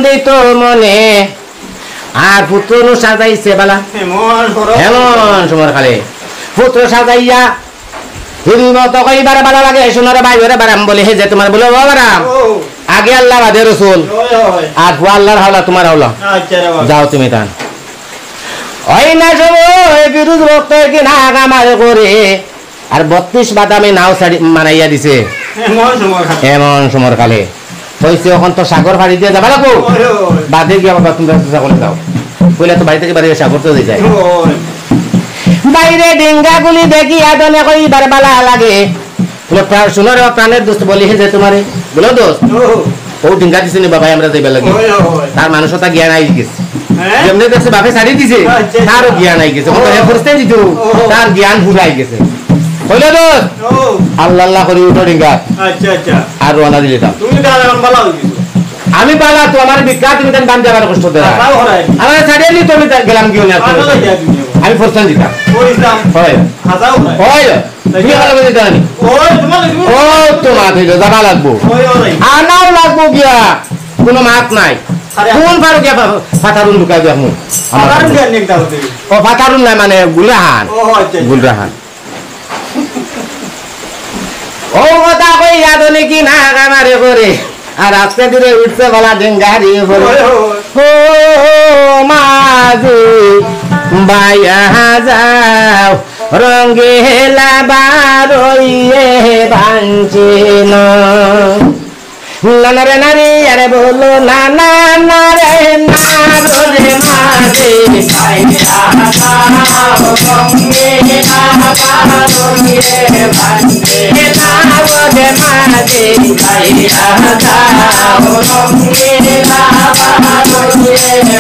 আনন্দিত মনে আর পুত্র সাজাইছে বালা এমন সময় খালে পুত্র সাজাইয়া হিমত কইবার বালা লাগে সোনার ভাই ওরে বারাম বলে হে যে তোমার বলে বারাম আগে আল্লাহ বাদে রসুল আর আল্লাহর হাওলা তোমার হাওলা যাও তুমি তান ওই না সময় বিরোধ ভক্ত কি না কামার করে আর 32 বাদামে নাও ছাড়ি মানাইয়া দিছে এমন সময় কালে হইছে এখন তো সাগর ফাড়ি দিয়ে যাবা লাগবো বাদে গিয়ে বাবা তুমি সাগরে যাও কইলে তো বাড়ি থেকে বাড়ি সাগর তো যাই বাইরে ডিঙ্গা গুলি দেখি আদনে কইবার বালা লাগে শুনো রে প্রাণের দোস্ত বলি যে তোমারে বলো দোস্ত ও ডিঙ্গা দিছে নি বাবা আমরা যাইবা লাগে তার মানুষতা জ্ঞান আই গেছে যেমনে দেখছে বাপে ছাড়ি দিছে তারও জ্ঞান আই গেছে ওটা করতে দিত তার জ্ঞান ভুলাই গেছে কইলে দোস্ত আল্লাহ আল্লাহ করি উঠো ডিঙ্গা আচ্ছা আচ্ছা আর রওনা দিলে দাও তুমি দাঁড়ান বালা হইছো আমি বালা তো আমার বিক্রা তুমি দেন দাম যাবার কষ্ট দেয়া আমার ছাড়িয়ে নি তুমি গেলাম কি না আমি ফরসান দিতাম হয় হাজাও হয় তুমি ভালো করে দাও ওই তোমার ও তোমার দিলে যাবা লাগবো আনাও লাগবো গিয়া কোনো মাত নাই কোন পারো গিয়া ফাটারুন ঢুকাই দিয়া মু ফাটারুন গিয়া নেক দাও ও ফাটারুন না মানে গুলরাহান ও আচ্ছা গুলরাহান ও কথা কই আদনে কি না আমারে করে আর আজকে দূরে উঠছে বলা ডেঙ্গারি ও মাঝি বাইয়া যাও রঙে লাবারইয়ে ভাঙছে না রে নারী আরে বলো না না না রে না রে মাঝি বাইয়া যাও রঙে লাবারইয়ে ভাঙছে না রে মাঝি বাইয়া যাও রঙে লাবারইয়ে